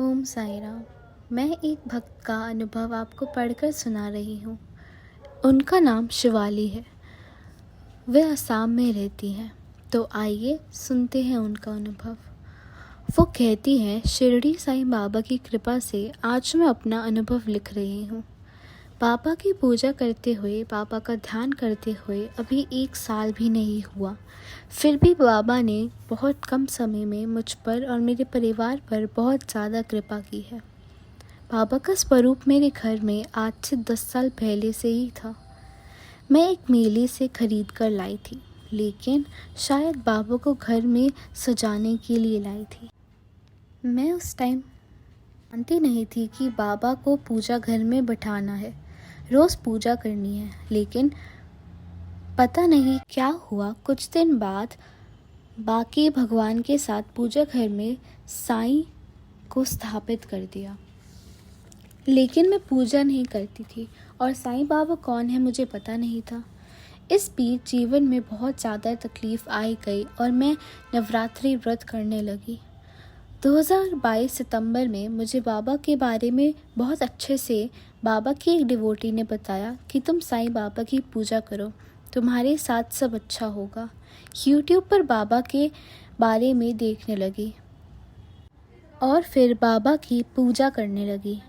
ओम साई राम। मैं एक भक्त का अनुभव आपको पढ़कर सुना रही हूँ। उनका नाम शिवाली है। वे असम में रहती हैं। तो आइए सुनते हैं उनका अनुभव। वो कहती हैं, शिरडी साईं बाबा की कृपा से आज मैं अपना अनुभव लिख रही हूँ। बाबा की पूजा करते हुए, बाबा का ध्यान करते हुए अभी 1 साल भी नहीं हुआ। फिर भी बाबा ने बहुत कम समय में मुझ पर और मेरे परिवार पर बहुत ज़्यादा कृपा की है। बाबा का स्वरूप मेरे घर में आज से 10 साल पहले से ही था। मैं एक मेले से खरीद कर लाई थी, लेकिन शायद बाबा को घर में सजाने के लिए लाई थी। मैं उस टाइम जानती नहीं थी कि बाबा को पूजा घर में बिठाना है, रोज़ पूजा करनी है। लेकिन पता नहीं क्या हुआ, कुछ दिन बाद बाकी भगवान के साथ पूजा घर में साईं को स्थापित कर दिया। लेकिन मैं पूजा नहीं करती थी और साईं बाबा कौन है मुझे पता नहीं था। इस बीच जीवन में बहुत ज़्यादा तकलीफ़ आई गई और मैं नवरात्रि व्रत करने लगी। 2022 सितंबर में मुझे बाबा के बारे में बहुत अच्छे से बाबा की एक डिवोटी ने बताया कि तुम साईं बाबा की पूजा करो, तुम्हारे साथ सब अच्छा होगा। यूट्यूब पर बाबा के बारे में देखने लगी और फिर बाबा की पूजा करने लगी।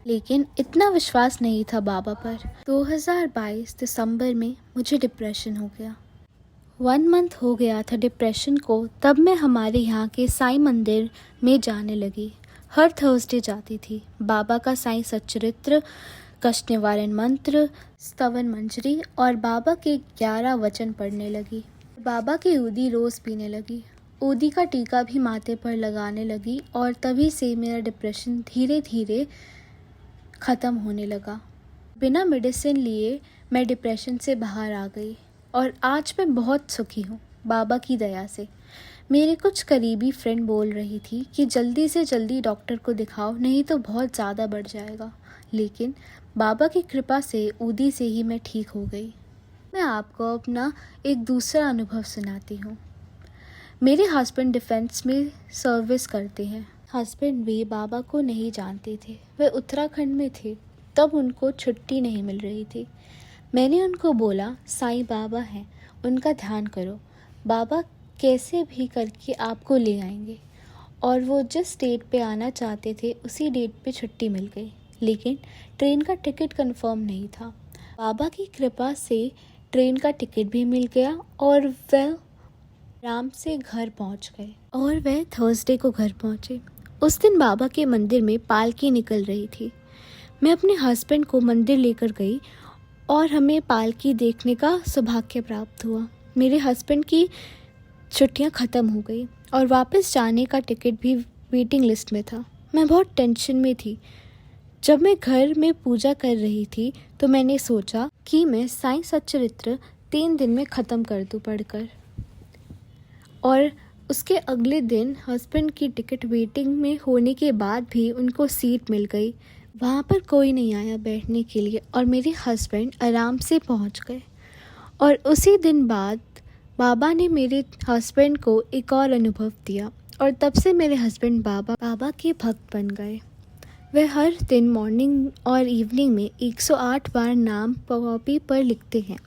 लेकिन इतना विश्वास नहीं था बाबा पर। 2022 दिसंबर में मुझे डिप्रेशन हो गया। 1 मंथ हो गया था डिप्रेशन को। तब मैं हमारे यहाँ के साईं मंदिर में जाने लगी। हर थर्सडे जाती थी। बाबा का साईं सच्चरित्र, कष्ट निवारण मंत्र, स्तवन मंजरी और बाबा के 11 वचन पढ़ने लगी। बाबा की ऊदी रोज़ पीने लगी। ऊदी का टीका भी माथे पर लगाने लगी और तभी से मेरा डिप्रेशन धीरे धीरे ख़त्म होने लगा। बिना मेडिसिन लिए मैं डिप्रेशन से बाहर आ गई और आज मैं बहुत सुखी हूँ बाबा की दया से। मेरे कुछ करीबी फ्रेंड बोल रही थी कि जल्दी से जल्दी डॉक्टर को दिखाओ, नहीं तो बहुत ज़्यादा बढ़ जाएगा। लेकिन बाबा की कृपा से ऊदी से ही मैं ठीक हो गई। मैं आपको अपना एक दूसरा अनुभव सुनाती हूँ। मेरे हस्बैंड डिफेंस में सर्विस करते हैं। हस्बैंड भी बाबा को नहीं जानते थे। वे उत्तराखंड में थे, तब उनको छुट्टी नहीं मिल रही थी। मैंने उनको बोला, साईं बाबा हैं, उनका ध्यान करो, बाबा कैसे भी करके आपको ले आएंगे। और वो जिस डेट पे आना चाहते थे उसी डेट पे छुट्टी मिल गई। लेकिन ट्रेन का टिकट कंफर्म नहीं था। बाबा की कृपा से ट्रेन का टिकट भी मिल गया और वह आराम से घर पहुंच गए। और वह थर्सडे को घर पहुंचे। उस दिन बाबा के मंदिर में पालकी निकल रही थी। मैं अपने हस्बैंड को मंदिर लेकर गई और हमें पालकी देखने का सौभाग्य प्राप्त हुआ। मेरे हस्बैंड की छुट्टियां ख़त्म हो गई और वापस जाने का टिकट भी वेटिंग लिस्ट में था। मैं बहुत टेंशन में थी। जब मैं घर में पूजा कर रही थी तो मैंने सोचा कि मैं साईं सच्चरित्र 3 दिन में ख़त्म कर दूं पढ़कर। और उसके अगले दिन हस्बैंड की टिकट वेटिंग में होने के बाद भी उनको सीट मिल गई। वहाँ पर कोई नहीं आया बैठने के लिए और मेरे हस्बैंड आराम से पहुँच गए। और उसी दिन बाद बाबा ने मेरे हस्बैंड को एक और अनुभव दिया और तब से मेरे हस्बैंड बाबा के भक्त बन गए। वे हर दिन मॉर्निंग और इवनिंग में 108 बार नाम कॉपी पर लिखते हैं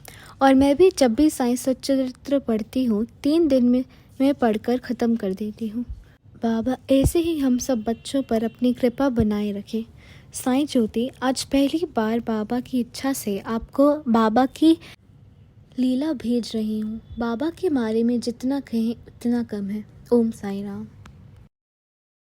और मैं भी जब भी साईं सच्चरित्र पढ़ती हूँ 3 दिन में मैं पढ़कर ख़त्म कर देती हूँ। बाबा ऐसे ही हम सब बच्चों पर अपनी कृपा बनाए रखें। साईं ज्योति आज पहली बार बाबा की इच्छा से आपको बाबा की लीला भेज रही हूँ। बाबा के बारे में जितना कहें उतना कम है। ओम साई राम।